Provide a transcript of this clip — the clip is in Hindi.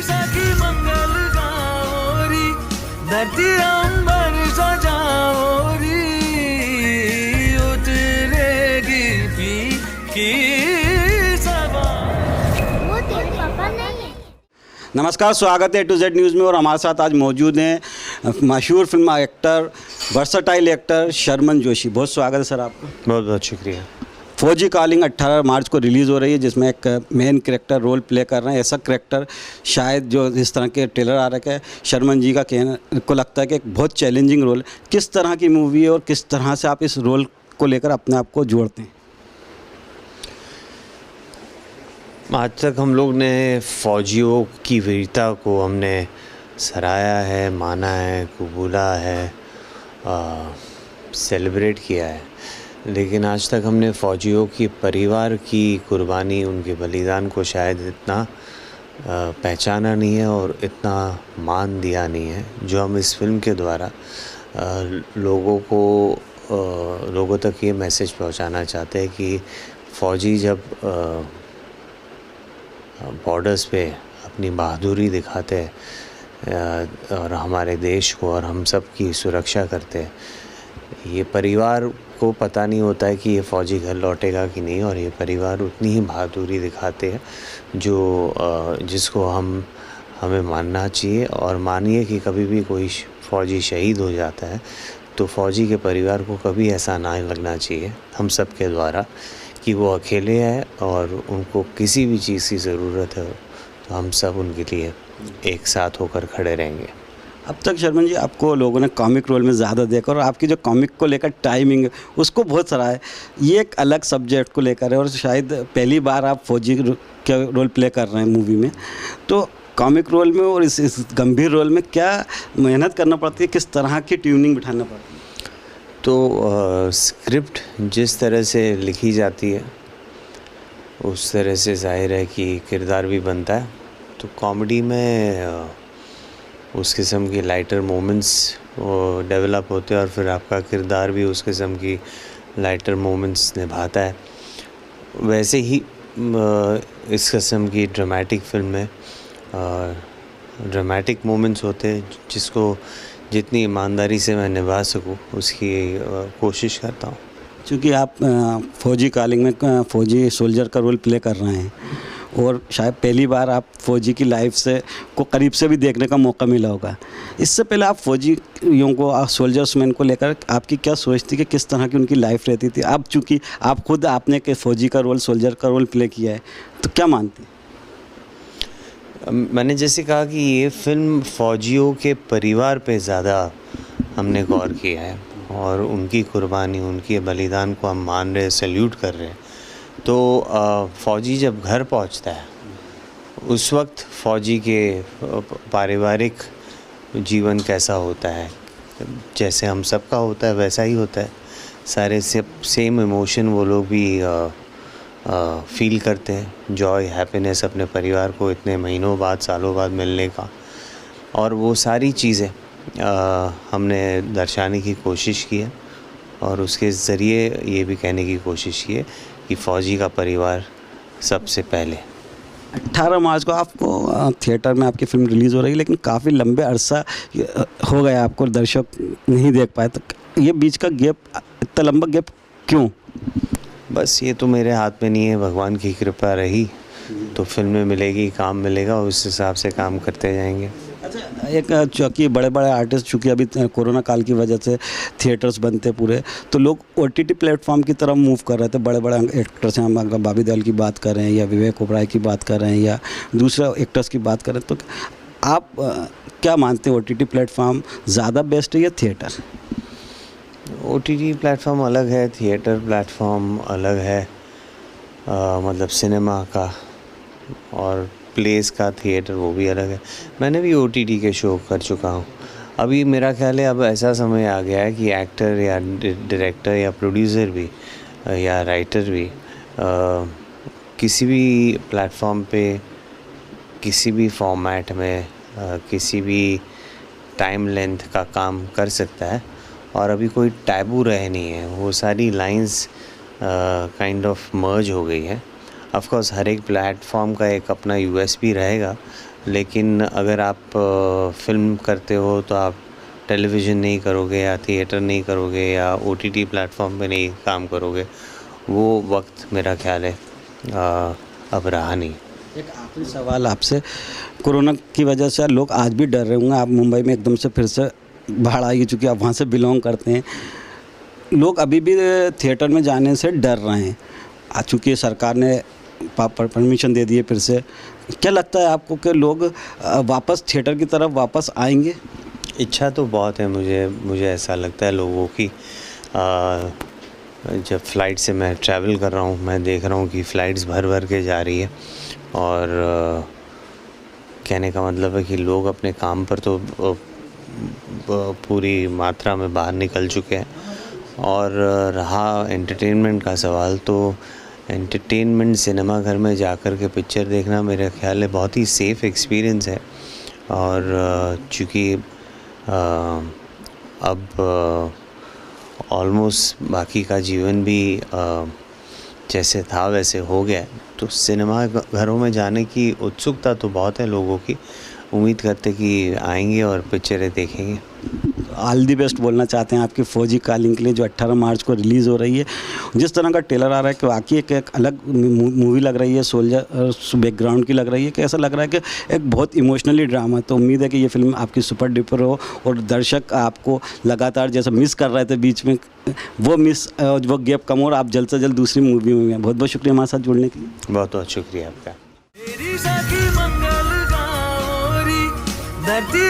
सखी मंगल गाओरी, धरती अंबर सजाओरी, उतरेगी पी की सवारी। वो तेरे पापा नहीं है। नमस्कार, स्वागत है A to Z न्यूज़ में। और हमारे साथ आज मौजूद हैं मशहूर film actor, versatile actor Sharman Joshi. बहुत स्वागत है सर आपका। बहुत बहुत शुक्रिया। फौजी कॉलिंग 18 मार्च को रिलीज़ हो रही है, जिसमें एक मेन कैरेक्टर रोल प्ले कर रहे हैं। ऐसा कैरेक्टर शायद जो इस तरह के ट्रेलर आ रखे हैं, शर्मन जी का कहना को लगता है कि एक बहुत चैलेंजिंग रोल। किस तरह की मूवी है और किस तरह से आप इस रोल को लेकर अपने आप को जोड़ते हैं? आज तक हम लोग ने फ़ौजियों की वीरता को हमने सराहा है, माना है, कबूला है, सेलिब्रेट किया है, लेकिन आज तक हमने फ़ौजियों की परिवार की कुर्बानी, उनके बलिदान को शायद इतना पहचाना नहीं है और इतना मान दिया नहीं है, जो हम इस फिल्म के द्वारा लोगों तक ये मैसेज पहुंचाना चाहते हैं कि फ़ौजी जब बॉर्डर्स पे अपनी बहादुरी दिखाते हैं और हमारे देश को और हम सब की सुरक्षा करते हैं, ये परिवार को पता नहीं होता है कि ये फ़ौजी घर लौटेगा कि नहीं, और ये परिवार उतनी ही बहादुरी दिखाते हैं जिसको हमें मानना चाहिए। और मानिए कि कभी भी कोई फ़ौजी शहीद हो जाता है तो फ़ौजी के परिवार को कभी ऐसा ना लगना चाहिए हम सब के द्वारा कि वो अकेले हैं और उनको किसी भी चीज़ की ज़रूरत है तो हम सब उनके लिए एक साथ होकर खड़े रहेंगे। अब तक शर्मन जी आपको लोगों ने कॉमिक रोल में ज़्यादा देखा, और आपकी जो कॉमिक को लेकर टाइमिंग है उसको बहुत सराहा है। ये एक अलग सब्जेक्ट को लेकर है और शायद पहली बार आप फौजी के रोल प्ले कर रहे हैं मूवी में। तो कॉमिक रोल में और इस गंभीर रोल में क्या मेहनत करना पड़ती है, किस तरह की ट्यूनिंग बिठाना पड़ती है? तो स्क्रिप्ट जिस तरह से लिखी जाती है उस तरह से जाहिर है कि किरदार भी बनता है। तो कॉमेडी में उस किस्म की लाइटर मोमेंट्स डेवलप होते हैं और फिर आपका किरदार भी उस किस्म की लाइटर मोमेंट्स निभाता है। वैसे ही इस किस्म की ड्रामेटिक फिल्म में ड्रामेटिक मोमेंट्स होते हैं जिसको जितनी ईमानदारी से मैं निभा सकूं उसकी कोशिश करता हूं। क्योंकि आप फौजी कॉलिंग में फौजी सोल्जर का रोल प्ले कर रहे हैं और शायद पहली बार आप फौजी की लाइफ से को करीब से भी देखने का मौका मिला होगा। इससे पहले आप फौजियों को, सोल्जर्स मैन को लेकर आपकी क्या सोच थी कि किस तरह की उनकी लाइफ रहती थी? अब चूँकि आप खुद आपने के फौजी का रोल, सोल्जर का रोल प्ले किया है, तो क्या मानते हैं? मैंने जैसे कहा कि ये फ़िल्म फ़ौजियों के परिवार पे ज़्यादा हमने गौर किया है और उनकी कुर्बानी, उनके बलिदान को हम मान रहे हैं, सैल्यूट कर रहे हैं। तो फ़ौजी जब घर पहुंचता है उस वक्त फ़ौजी के पारिवारिक जीवन कैसा होता है, जैसे हम सब का होता है वैसा ही होता है। सारे सेम इमोशन वो लोग भी फील करते हैं, जॉय, हैप्पीनेस अपने परिवार को इतने महीनों बाद, सालों बाद मिलने का, और वो सारी चीज़ें हमने दर्शाने की कोशिश की है और उसके ज़रिए ये भी कहने की कोशिश की है कि फ़ौजी का परिवार सबसे पहले। 18 मार्च को आपको थिएटर में आपकी फ़िल्म रिलीज़ हो रही है, लेकिन काफ़ी लंबे अरसा हो गया आपको दर्शक नहीं देख पाए, तो ये बीच का गैप, इतना लंबा गैप क्यों? बस ये तो मेरे हाथ में नहीं है, भगवान की कृपा रही तो फिल्में मिलेगी, काम मिलेगा, उस हिसाब से काम करते जाएंगे। अच्छा, एक चूँकि बड़े बड़े आर्टिस्ट, चूँकि अभी कोरोना काल की वजह से थिएटर्स बनते पूरे, तो लोग OTT प्लेटफॉर्म की तरफ मूव कर रहे थे। बड़े बड़े एक्टर्स हैं, हम अगर बॉबी देओल की बात कर रहे हैं या विवेक ओबराय की बात कर रहे हैं या दूसरे एक्टर्स की बात कर रहे हैं, तो आप क्या मानते हैं, OTT प्लेटफॉर्म ज़्यादा बेस्ट है या थिएटर? OTT प्लेटफॉर्म अलग है, थिएटर प्लेटफॉर्म अलग है। मतलब सिनेमा का और प्लेस का थिएटर वो भी अलग है। मैंने भी OTT के शो कर चुका हूँ। अभी मेरा ख्याल है अब ऐसा समय आ गया है कि एक्टर या डायरेक्टर या प्रोड्यूसर भी या राइटर भी किसी भी प्लेटफॉर्म पे, किसी भी फॉर्मेट में, किसी भी टाइम लेंथ का काम कर सकता है और अभी कोई टैबू रह नहीं है। वो सारी लाइंस काइंड ऑफ मर्ज हो गई है। ऑफ कोर्स हर एक प्लेटफॉर्म का एक अपना USP रहेगा, लेकिन अगर आप फिल्म करते हो तो आप टेलीविज़न नहीं करोगे या थिएटर नहीं करोगे या OTT प्लेटफॉर्म पे नहीं काम करोगे, वो वक्त मेरा ख्याल है अब रहा नहीं। एक आखिरी सवाल आपसे, कोरोना की वजह से लोग आज भी डर रहे होंगे, आप मुंबई में एकदम से फिर से बाढ़ आई चूँकि आप वहाँ से बिलोंग करते हैं, लोग अभी भी थिएटर में जाने से डर रहे हैं, चूँकि सरकार ने परमिशन दे दी है फिर से, क्या लगता है आपको कि लोग वापस थिएटर की तरफ वापस आएंगे? इच्छा तो बहुत है, मुझे ऐसा लगता है लोगों की। जब फ़्लाइट से मैं ट्रैवल कर रहा हूँ, मैं देख रहा हूँ कि फ़्लाइट्स भर भर के जा रही है और कहने का मतलब है कि लोग अपने काम पर तो पूरी मात्रा में बाहर निकल चुके हैं। और रहा एंटरटेनमेंट का सवाल, तो एंटरटेनमेंट सिनेमा घर में जाकर के पिक्चर देखना मेरे ख्याल है बहुत ही सेफ़ एक्सपीरियंस है। और चूँकि अब ऑलमोस्ट बाकी का जीवन भी जैसे था वैसे हो गया, तो सिनेमा घरों में जाने की उत्सुकता तो बहुत है लोगों की। उम्मीद करते कि आएंगे और पिक्चरें देखेंगे। ऑल दी बेस्ट बोलना चाहते हैं आपकी फौजी कॉलिंग के लिए, जो 18 मार्च को रिलीज़ हो रही है। जिस तरह का ट्रेलर आ रहा है कि वाकई एक अलग मूवी लग रही है, सोल्जर बैकग्राउंड की लग रही है, कि ऐसा लग रहा है कि एक बहुत इमोशनली ड्रामा। तो उम्मीद है कि ये फिल्म आपकी सुपर डुपर हो और दर्शक आपको लगातार जैसा मिस कर रहे थे बीच में, वो गैप कम हो और आप जल्द से जल्द दूसरी मूवी में। बहुत बहुत शुक्रिया हमारे साथ जुड़ने के लिए। बहुत बहुत शुक्रिया आपका। तेरी साखी मंगल गाओरी धरती